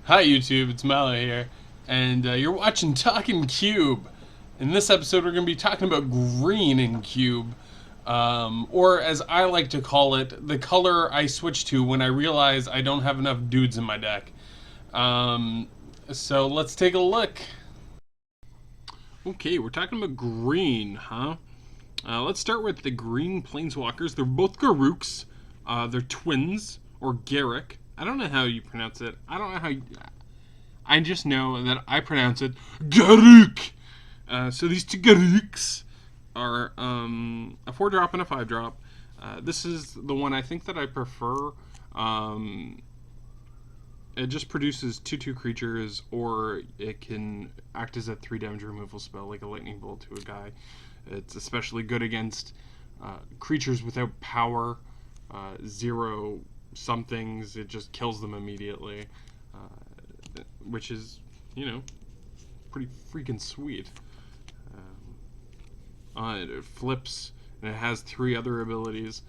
Hi YouTube, it's Milo here, and you're watching Talkin Cube. In this episode, we're going to be talking about green in Cube, or as I like to call it, the color I switch to when I realize I don't have enough dudes in my deck. So let's take a look. Okay, we're talking about green, huh? Let's start with the green planeswalkers. They're both Garuks. They're twins, or Garrick. I don't know how you pronounce it. I don't know how I just know that I pronounce it Garuk. So these two Garuks are a 4-drop and a 5-drop. This is the one I think that I prefer. It just produces 2/2 creatures, or it can act as a 3 damage removal spell, like a lightning bolt to a guy. It's especially good against creatures without power, 0 somethings. It just kills them immediately, which is, pretty freaking sweet. It flips, and it has 3 other abilities,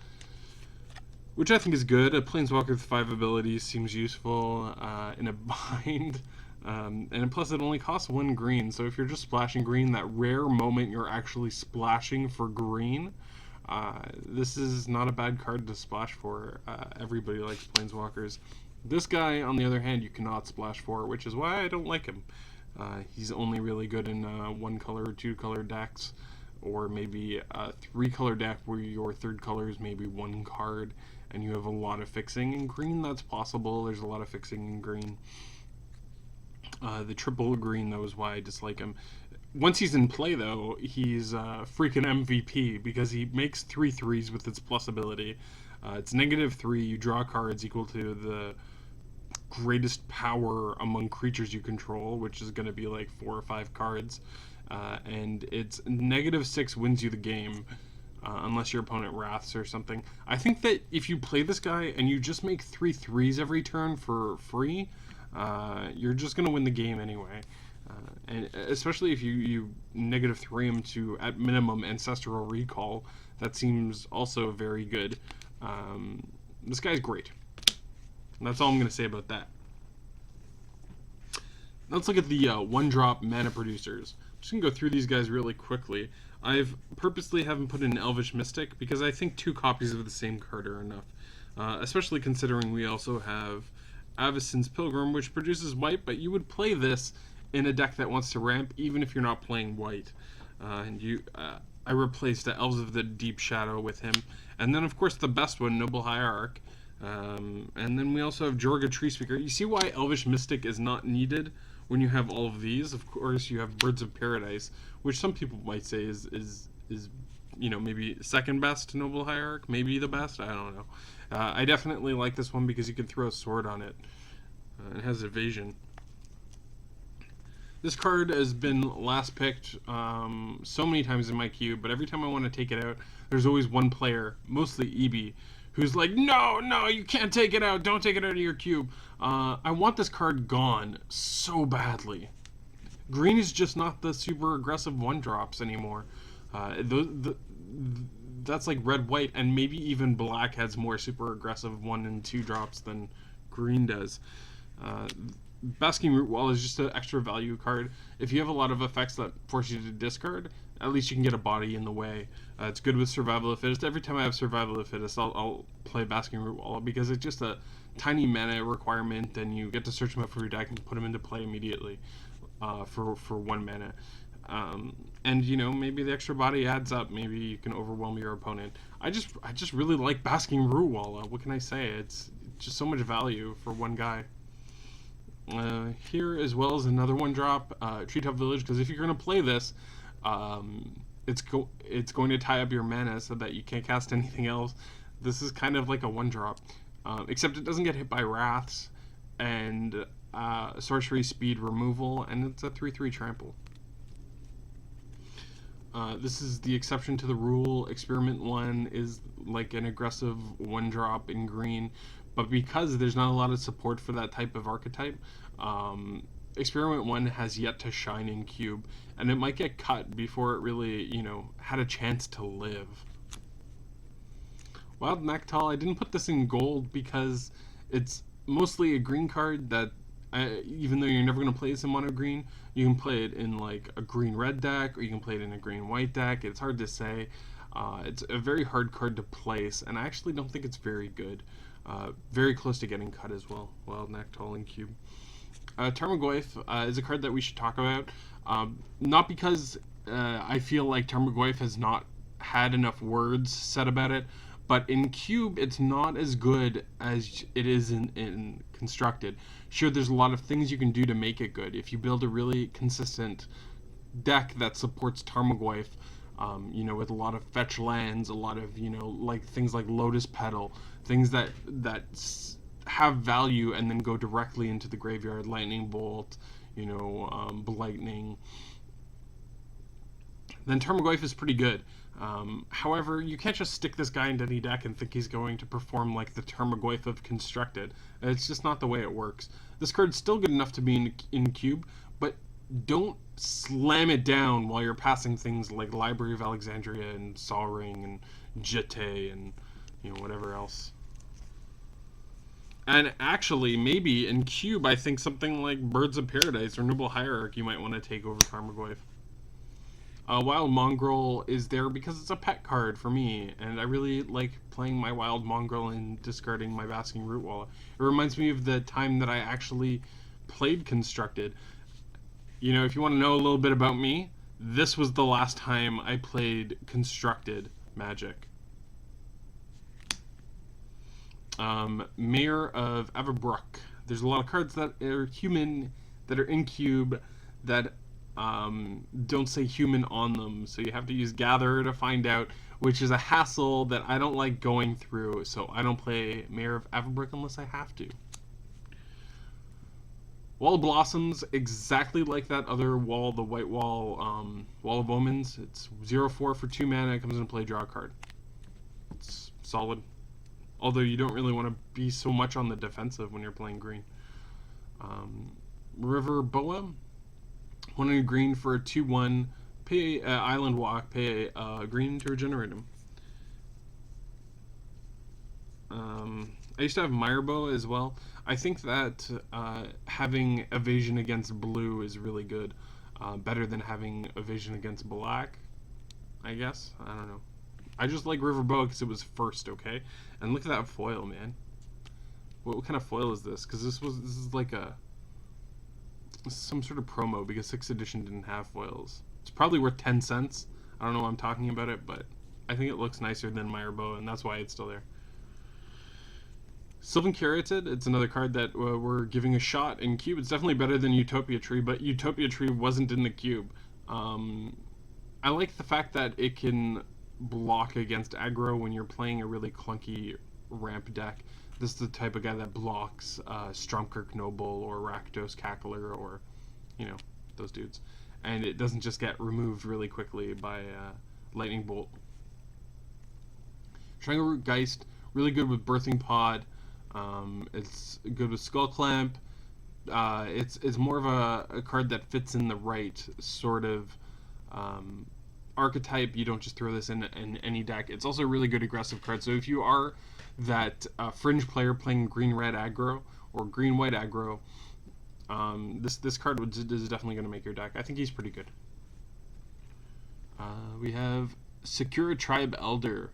which I think is good. A Planeswalker with 5 abilities seems useful in a bind. And plus it only costs 1 green, so if you're just splashing green, that rare moment you're actually splashing for green, this is not a bad card to splash for. Everybody likes Planeswalkers. This guy, on the other hand, you cannot splash for, which is why I don't like him. He's only really good in 1-color or 2-color decks, or maybe a 3-color deck where your 3rd color is maybe 1 card, and you have a lot of fixing. In green, that's possible. There's a lot of fixing in green. The triple green, though, is why I dislike him. Once he's in play, though, he's freaking MVP, because he makes 3 3s with its plus ability. It's -3, you draw cards equal to the greatest power among creatures you control, which is going to be like 4 or 5 cards. And it's -6 wins you the game, unless your opponent wraths or something. I think that if you play this guy and you just make 3 3s every turn for free, you're just going to win the game anyway. And especially if you -3 him to, at minimum, Ancestral Recall. That seems also very good. This guy's great. That's all I'm going to say about that. Let's look at the 1-drop mana producers. I'm just going to go through these guys really quickly. I've purposely haven't put in Elvish Mystic because I think 2 copies of the same card are enough. Especially considering we also have Avacyn's Pilgrim, which produces white, but you would play this in a deck that wants to ramp, even if you're not playing white. I replaced the Elves of the Deep Shadow with him. And then, of course, the best one, Noble Hierarch. And then we also have Jorga Treespeaker. You see why Elvish Mystic is not needed when you have all of these? Of course, you have Birds of Paradise, which some people might say is maybe second best to Noble Hierarch, maybe the best. I don't know. I definitely like this one because you can throw a sword on it. It has evasion. This card has been last picked so many times in my cube, but every time I want to take it out, there's always one player, mostly EB, who's like, no, you can't take it out. Don't take it out of your cube. I want this card gone so badly. Green is just not the super aggressive 1-drops anymore. That's like red-white, and maybe even black has more super aggressive 1 and 2 drops than green does. Basking Root Wall is just an extra value card. If you have a lot of effects that force you to discard, at least you can get a body in the way. It's good with Survival of the Fittest. Every time I have Survival of the Fittest, I'll play Basking Root Wall because it's just a tiny mana requirement, and you get to search them out for your deck and put them into play immediately for 1 mana. And maybe the extra body adds up. Maybe you can overwhelm your opponent. I just really like Basking Root Wall. What can I say? It's just so much value for 1 guy. Here, as well as another 1-drop, Treetop Village, because if you're going to play this, it's going to tie up your mana so that you can't cast anything else. This is kind of like a 1-drop, except it doesn't get hit by Wraths, and Sorcery Speed Removal, and it's a 3/3 trample. This is the exception to the rule. Experiment 1 is like an aggressive 1-drop in green, but because there's not a lot of support for that type of archetype, Experiment 1 has yet to shine in Cube, and it might get cut before it really, had a chance to live. Wild Nectal, I didn't put this in gold because it's mostly a green card that Even though you're never going to play this in mono green, you can play it in like a green red deck, or you can play it in a green white deck. It's hard to say. It's a very hard card to place, and I actually don't think it's very good. Very close to getting cut as well. Wild Neck Talkin Cube. Tarmogoyf is a card that we should talk about. Not because I feel like Tarmogoyf has not had enough words said about it, but in Cube, it's not as good as it is in Constructed. Sure, there's a lot of things you can do to make it good. If you build a really consistent deck that supports Tarmogoyf, with a lot of fetch lands, a lot of, like things like Lotus Petal, things that have value and then go directly into the graveyard, Lightning Bolt, Lightning, then Tarmogoyf is pretty good. However, you can't just stick this guy into any deck and think he's going to perform like the Tarmogoyf of Constructed. It's just not the way it works. This card's still good enough to be in Cube, but don't slam it down while you're passing things like Library of Alexandria and Saw Ring and Jete and whatever else. And actually, maybe in Cube, I think something like Birds of Paradise or Noble Hierarch you might want to take over Tarmogoyf. Wild Mongrel is there because it's a pet card for me, and I really like playing my Wild Mongrel and discarding my Basking Root Wallet. It reminds me of the time that I actually played Constructed. If you want to know a little bit about me, this was the last time I played Constructed Magic. Mayor of Everbrook. There's a lot of cards that are human, that are in Cube, that don't say human on them, so you have to use Gather to find out, which is a hassle that I don't like going through, so I don't play Mayor of Everbrook unless I have to. Wall of Blossoms, exactly like that other wall, the white wall, Wall of Omens. It's 0/4 for 2 mana, it comes into play, draw a card. It's solid. Although you don't really want to be so much on the defensive when you're playing green. River Boa, 1 green for a 2/1, pay Island Walk, pay green to regenerate him. I used to have Mirebo as well. I think that having evasion against blue is really good. Better than having evasion against black, I guess. I don't know. I just like River Boa because it was first, okay? And look at that foil, man. What kind of foil is this? Because this is like some sort of promo, because 6th edition didn't have foils. It's probably worth 10 cents. I don't know why I'm talking about it, but I think it looks nicer than Mirebo, and that's why it's still there. Sylvan Curated, it's another card that we're giving a shot in Cube. It's definitely better than Utopia Tree, but Utopia Tree wasn't in the Cube. I like the fact that it can block against aggro when you're playing a really clunky ramp deck. This is the type of guy that blocks Stromkirk Noble or Rakdos Cackler or, those dudes. And it doesn't just get removed really quickly by Lightning Bolt. Strangleroot Geist, really good with Birthing Pod. It's good with Skull Clamp. It's more of a card that fits in the right sort of archetype. You don't just throw this in any deck. It's also a really good aggressive card. So if you are that fringe player playing green-red aggro or green-white aggro, this card is definitely going to make your deck. I think he's pretty good. We have Secure Tribe Elder.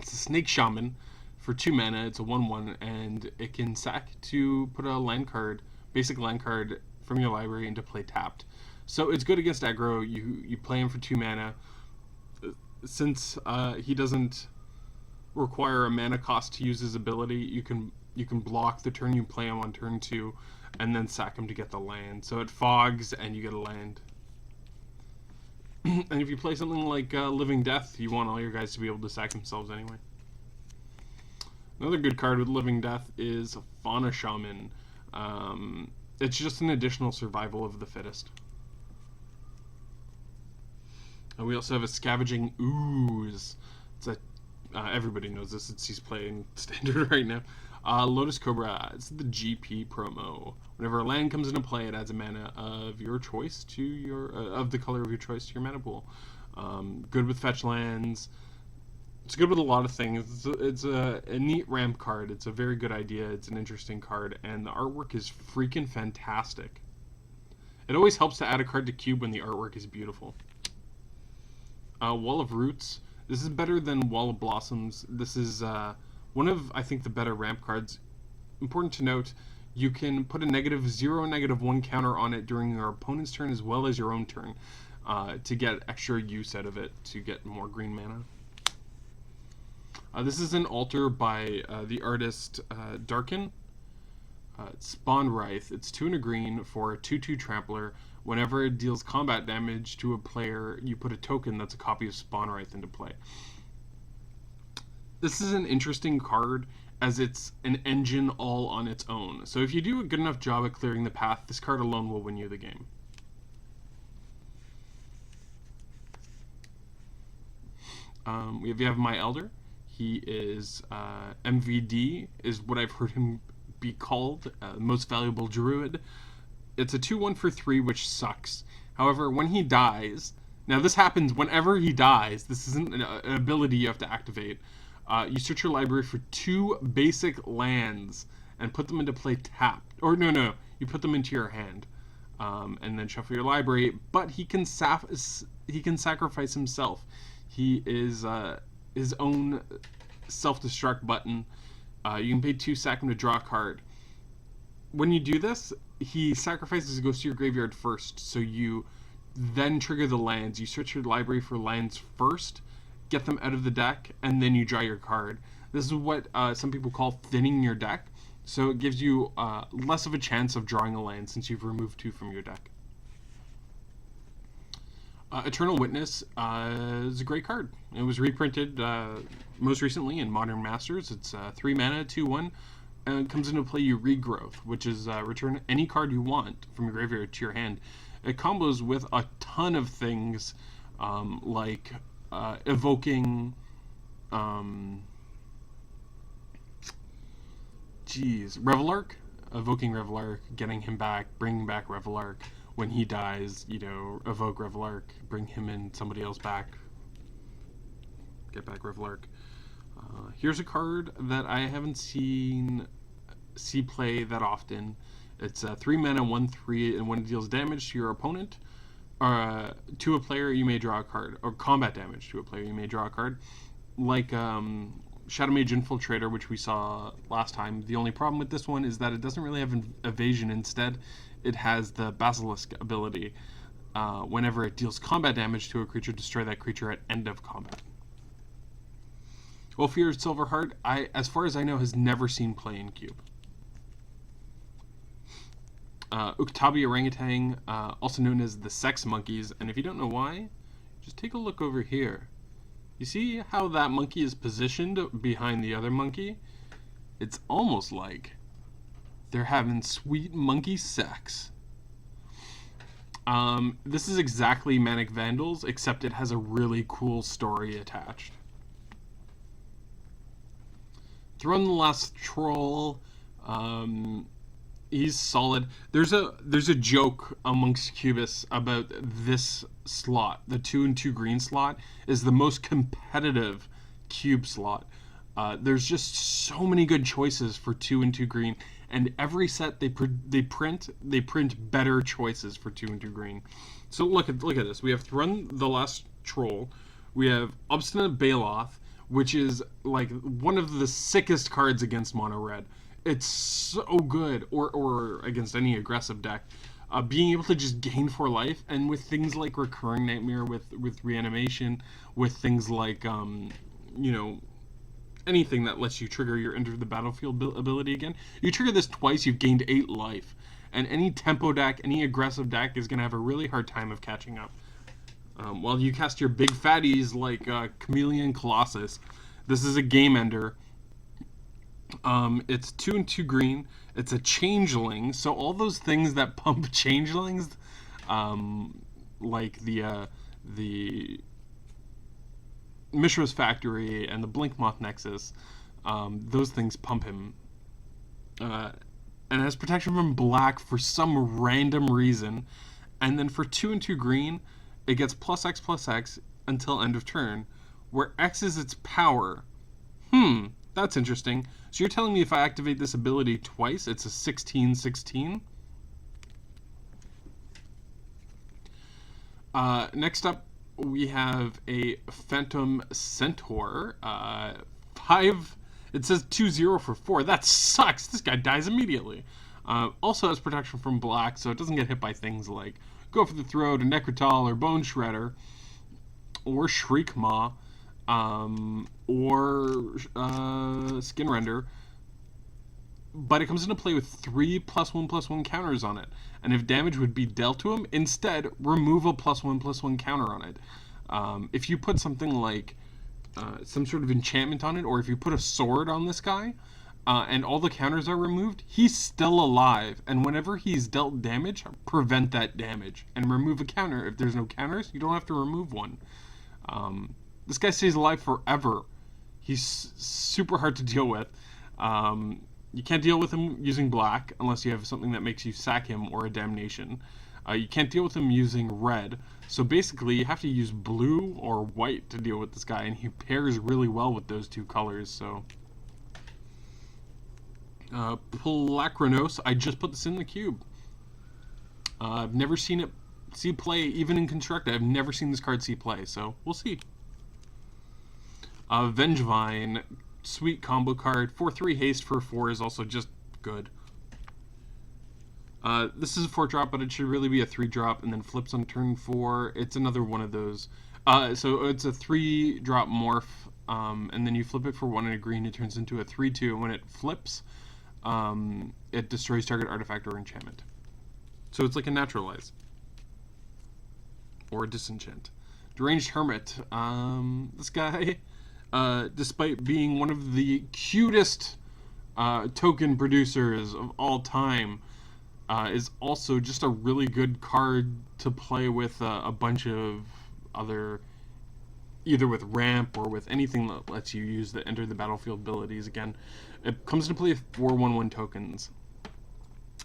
It's a Snake Shaman for 2 mana. It's a 1/1, and it can sack to put a land card, basic land card from your library into play tapped. So it's good against aggro. You play him for 2 mana. Since he doesn't require a mana cost to use his ability, you can block the turn you play him on turn 2, and then sack him to get the land. So it fogs, and you get a land. And if you play something like Living Death, you want all your guys to be able to sack themselves anyway. Another good card with Living Death is Fauna Shaman. It's just an additional survival of the fittest. We also have a Scavenging Ooze. It's a everybody knows this. He's playing standard right now. Lotus Cobra. It's the GP promo. Whenever a land comes into play, it adds a mana of your choice to your of the color of your choice to your mana pool. Good with fetch lands. It's good with a lot of things. It's a neat ramp card. It's a very good idea. It's an interesting card, and the artwork is freaking fantastic. It always helps to add a card to Cube when the artwork is beautiful. Wall of Roots. This is better than Wall of Blossoms. This is one of, I think, the better ramp cards. Important to note, you can put a -0, -1 counter on it during your opponent's turn as well as your own turn to get extra use out of it, to get more green mana. This is an altar by the artist Darkin. Spawn Wraith. It's 2 and a green for a 2/2 trampler. Whenever it deals combat damage to a player, you put a token that's a copy of Spawn Wraith into play. This is an interesting card as it's an engine all on its own. So if you do a good enough job at clearing the path, this card alone will win you the game. We have My Elder. He is MVD, is what I've heard him be called, most valuable druid. It's a 2/1 for 3, which sucks. However, when he dies, now this happens whenever he dies, this isn't an ability you have to activate. You search your library for 2 basic lands and put them into play tapped. Or no, you put them into your hand and then shuffle your library. But he can sacrifice himself. He is his own self-destruct button. You can pay 2, sack him to draw a card. When you do this, he sacrifices and goes to your graveyard first. So you then trigger the lands. You search your library for lands first, get them out of the deck, and then you draw your card. This is what some people call thinning your deck. So it gives you less of a chance of drawing a land since you've removed 2 from your deck. Eternal Witness is a great card. It was reprinted most recently in Modern Masters. It's 3 mana, 2/1, and it comes into play you Regrowth, which is return any card you want from your graveyard to your hand. It combos with a ton of things like evoking, Revelark, evoking Revelark, getting him back, bringing back Revelark. When he dies, evoke Revelark, bring him and somebody else back, get back Revelark. Here's a card that I haven't see play that often. It's 3 mana, 1/3, and when it deals damage to your opponent, to a player, you may draw a card, or combat damage to a player, you may draw a card. Like Shadow Mage Infiltrator, which we saw last time. The only problem with this one is that it doesn't really have evasion. Instead, it has the Basilisk ability. Whenever it deals combat damage to a creature, destroy that creature at end of combat. Wolfeared Silverheart, as far as I know, has never seen play in Cube. Uktabi Orangutan, also known as the Sex Monkeys, and if you don't know why, just take a look over here. You see how that monkey is positioned behind the other monkey? It's almost like they're having sweet monkey sex. This is exactly Manic Vandals, except it has a really cool story attached. Throne the Last Troll, he's solid. There's a joke amongst cubists about this slot. The 2 and 2 green slot is the most competitive cube slot. There's just so many good choices for 2 and 2 green, and every set they print better choices for 2 and 2 green. So look at this. We have Throne the Last Troll. We have Obstinate Baloth, which is like one of the sickest cards against mono red. It's so good, or against any aggressive deck. Being able to just gain 4 life, and with things like Recurring Nightmare, with reanimation, with things like anything that lets you trigger your Enter the Battlefield ability again. You trigger this twice, you've gained 8 life. And any tempo deck, any aggressive deck is going to have a really hard time of catching up. While you cast your big fatties like Chameleon Colossus, this is a game ender. It's 2 and 2 green. It's a changeling, so all those things that pump changelings, like the Mishra's Factory and the Blinkmoth Nexus, those things pump him. And has protection from black for some random reason. And then for 2 and 2 green, it gets +X/+X until end of turn. where X is its power. That's interesting. So you're telling me if I activate this ability twice, it's a 16/16? Next up, we have a Phantom Centaur. 5. It says 2/0 for 4. That sucks. This guy dies immediately. Also has protection from black, so it doesn't get hit by things like Go for the Throat, or Necrotal, or Bone Shredder, or Shriek Maw, or Skin Render. But it comes into play with 3 +1/+1 counters on it. And if damage would be dealt to him, instead, remove a +1/+1 counter on it. If you put something like some sort of enchantment on it, or if you put a sword on this guy, and all the counters are removed, he's still alive. And whenever he's dealt damage, prevent that damage. And remove a counter. If there's no counters, you don't have to remove one. This guy stays alive forever. He's super hard to deal with. You can't deal with him using black unless you have something that makes you sack him or a damnation. You can't deal with him using red. So basically, you have to use blue or white to deal with this guy, and he pairs really well with those two colors. So, Polakranos, I just put this in the cube. I've never seen it see play, even in Constructed. I've never seen this card see play, so we'll see. Vengevine, sweet combo card. 4/3 haste for 4 is also just good. This is a 4-drop, but it should really be a 3-drop, and then flips on turn 4. It's another one of those. So it's a 3-drop morph, and then you flip it for 1 and a green. It turns into a 3/2, and when it flips, it destroys target artifact or enchantment. So it's like a naturalize. Or a disenchant. Deranged Hermit. This guy, despite being one of the cutest token producers of all time, is also just a really good card to play with a bunch of other, either with ramp or with anything that lets you use the enter the battlefield abilities. Again, it comes into play with 4/1/1 tokens,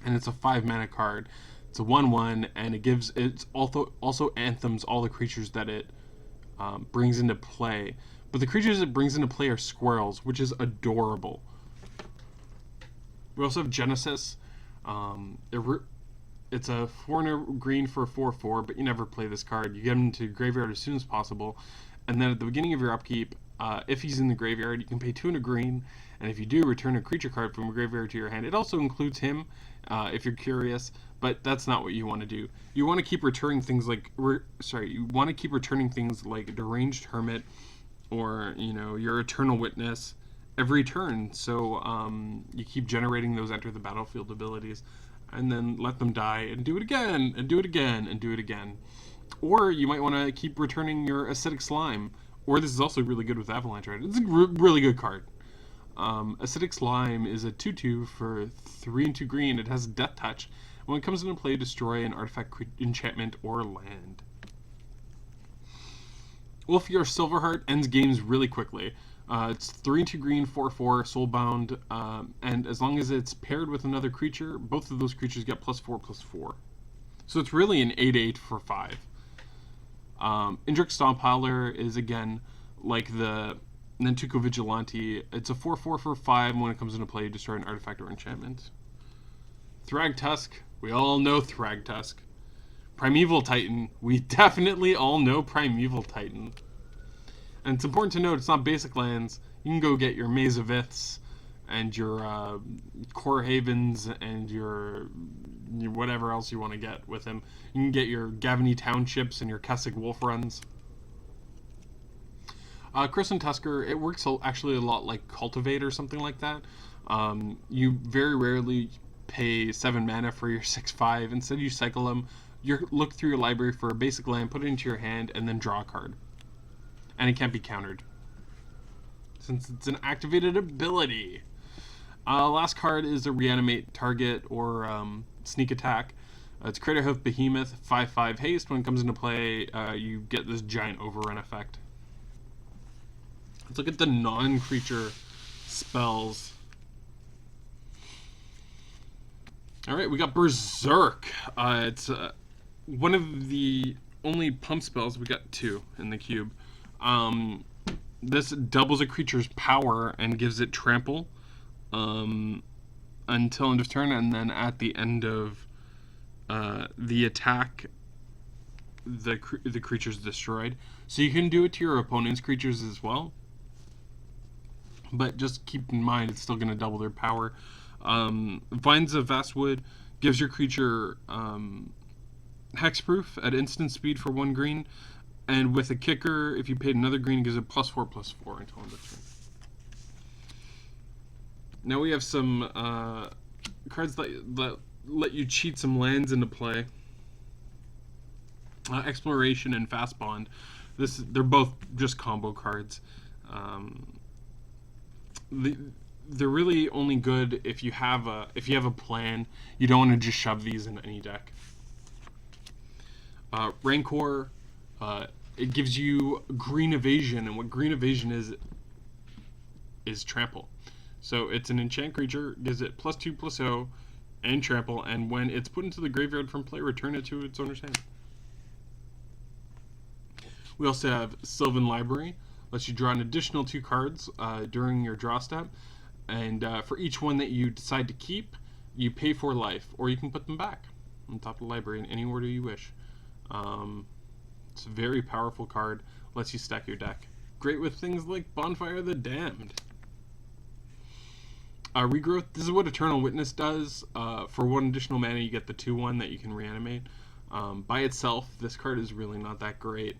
and it's a 5-mana card. It's a 1/1, and it's also anthems all the creatures that it brings into play. But the creatures it brings into play are squirrels, which is adorable. We also have Genesis. It's a 4 green for a 4/4, but you never play this card. You get him into graveyard as soon as possible, and then at the beginning of your upkeep, if he's in the graveyard, you can pay 2 and a green, and if you do, return a creature card from a graveyard to your hand. It also includes him, if you're curious, but that's not what you want to do. You want to keep returning things like Deranged Hermit, or your Eternal Witness every turn. So you keep generating those enter the battlefield abilities, and then let them die, and do it again, and do it again, and do it again. Or you might want to keep returning your Acidic Slime. Or this is also really good with Avalanche, right? It's a really good card. Acidic Slime is a 2/2 for 3 and 2 green. It has Death Touch. When it comes into play, destroy an artifact, enchantment, or land. Wolfear Silverheart ends games really quickly. It's 3 and 2 green, 4/4, soulbound, and as long as it's paired with another creature, both of those creatures get +4/+4. So it's really an 8/8 for 5. Indrik Stomphowler is, again, like the Nantuko Vigilante. It's a 4/4 for 5, and when it comes into play, you destroy an artifact or enchantment. Thragtusk. We all know Thragtusk. Primeval Titan. We definitely all know Primeval Titan. And it's important to note, it's not basic lands. You can go get your Maze of Iths, and your Core Havens, and your whatever else you want to get with him. You can get your Gavany Townships and your Kessig Wolf Runs. Crimson Tusker, it works actually a lot like Cultivate or something like that. You very rarely pay 7 mana for your 6/5. Instead, you cycle them. You look through your library for a basic land, put it into your hand, and then draw a card. And it can't be countered, since it's an activated ability. Last card is a Reanimate Target, or Sneak Attack. It's Craterhoof Behemoth, 5/5 haste. When it comes into play, you get this giant overrun effect. Let's look at the non-creature spells. Alright, we got Berserk. It's one of the only pump spells. We got 2 in the cube. This doubles a creature's power and gives it trample until end of turn, and then at the end of the attack, the creature's destroyed. So you can do it to your opponent's creatures as well, but just keep in mind it's still going to double their power. Vines of Vastwood gives your creature hexproof at instant speed for 1 green, and with a kicker, if you paid another green, it gives it +4/+4 until end of turn. Now we have some cards that let you cheat some lands into play. Exploration and Fast Bond. They're both just combo cards. They're really only good if you have a plan. You don't want to just shove these into any deck. Rancor, it gives you green evasion, and what green evasion is trample. So it's an enchant creature, gives it +2/+0 and trample, and when it's put into the graveyard from play, return it to its owner's hand. We also have Sylvan Library, lets you draw an additional 2 cards during your draw step, and for each one that you decide to keep, you pay 4 life, or you can put them back on top of the library in any order you wish. It's a very powerful card, lets you stack your deck. Great with things like Bonfire of the Damned. Regrowth, this is what Eternal Witness does. For 1 additional mana, you get the 2/1 that you can reanimate. By itself, this card is really not that great.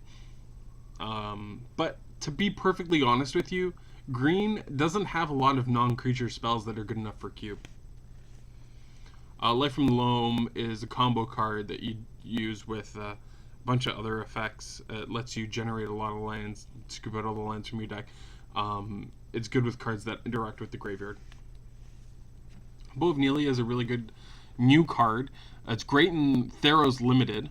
But to be perfectly honest with you, green doesn't have a lot of non-creature spells that are good enough for cube. Life from the Loam is a combo card that you use with a bunch of other effects. It lets you generate a lot of lands, scoop out all the lands from your deck. It's good with cards that interact with the graveyard. Bow of Nelia is a really good new card. It's great in Theros Limited.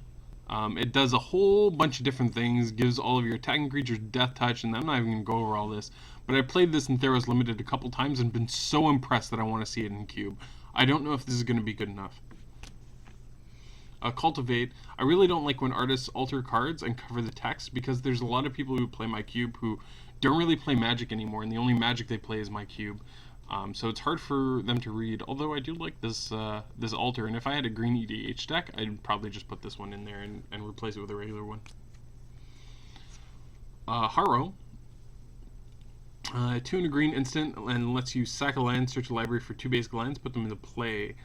It does a whole bunch of different things, gives all of your attacking creatures death touch, and I'm not even going to go over all this, but I played this in Theros Limited a couple times and been so impressed that I want to see it in Cube. I don't know if this is going to be good enough. Cultivate. I really don't like when artists alter cards and cover the text, because there's a lot of people who play my Cube who don't really play Magic anymore, and the only Magic they play is my Cube. So it's hard for them to read, although I do like this this altar, and if I had a green EDH deck, I'd probably just put this one in there and replace it with a regular one. Harrow. 2 and a green instant, and lets you sack a land, search a library for 2 basic lands, put them into play.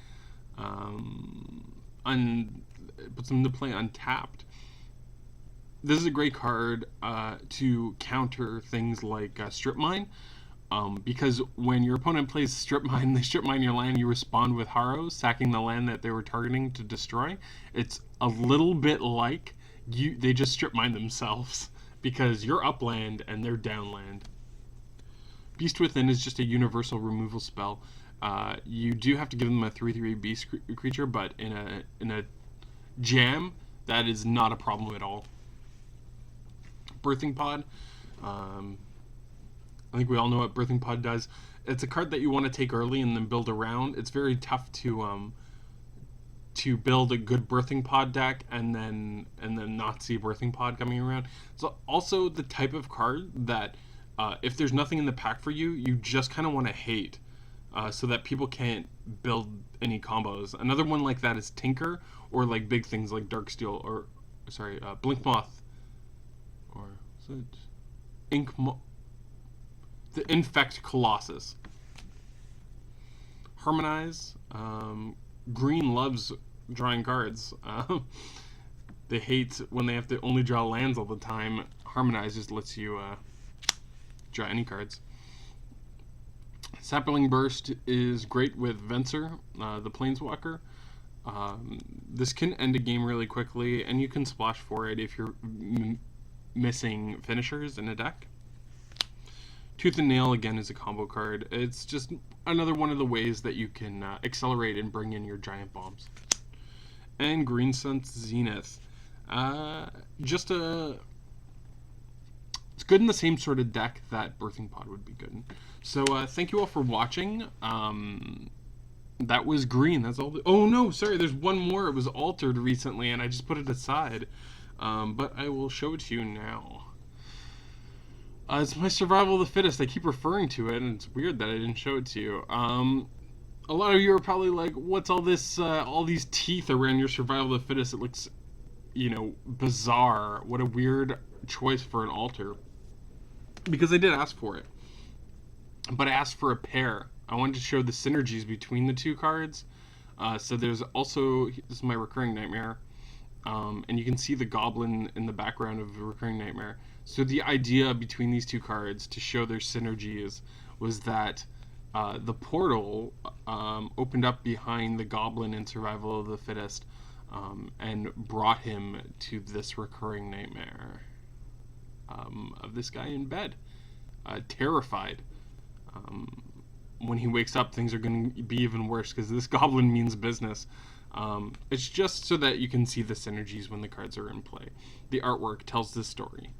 Puts them into play untapped. This is a great card to counter things like Strip Mine. Because when your opponent plays Strip Mine, they Strip Mine your land, you respond with Harrow, sacking the land that they were targeting to destroy. It's a little bit like they just Strip Mine themselves, because you're up land and they're down land. Beast Within is just a universal removal spell. You do have to give them a 3/3 beast creature, but in a jam, that is not a problem at all. Birthing Pod. I think we all know what Birthing Pod does. It's a card that you want to take early and then build around. It's very tough to build a good Birthing Pod deck and then not see Birthing Pod coming around. It's also the type of card that if there's nothing in the pack for you, you just kind of want to hate, so that people can't build any combos. Another one like that is Tinker, or like big things like Darksteel, or Blinkmoth, or is it the Infect Colossus. Harmonize. Green loves drawing cards. They hate when they have to only draw lands all the time. Harmonize just lets you draw any cards. Sapling Burst is great with Venser, the Planeswalker. This can end a game really quickly, and you can splash for it if you're missing finishers in a deck. Tooth and Nail, again, is a combo card. It's just another one of the ways that you can accelerate and bring in your giant bombs. And Green Sun's Zenith. It's good in the same sort of deck that Birthing Pod would be good in. So thank you all for watching. That was green. That's all. Oh no, sorry. There's one more. It was altered recently, and I just put it aside. But I will show it to you now. It's my survival of the fittest. I keep referring to it, and it's weird that I didn't show it to you. A lot of you are probably like, "What's all this? All these teeth around your survival of the fittest? It looks, bizarre. What a weird choice for an altar." Because I did ask for it, but I asked for a pair. I wanted to show the synergies between the two cards. So there's also, this is my recurring nightmare. And you can see the goblin in the background of the recurring nightmare. So the idea between these two cards to show their synergies was that the portal opened up behind the goblin in Survival of the Fittest and brought him to this recurring nightmare of this guy in bed, terrified. When he wakes up, things are going to be even worse because this goblin means business. It's just so that you can see the synergies when the cards are in play. The artwork tells the story.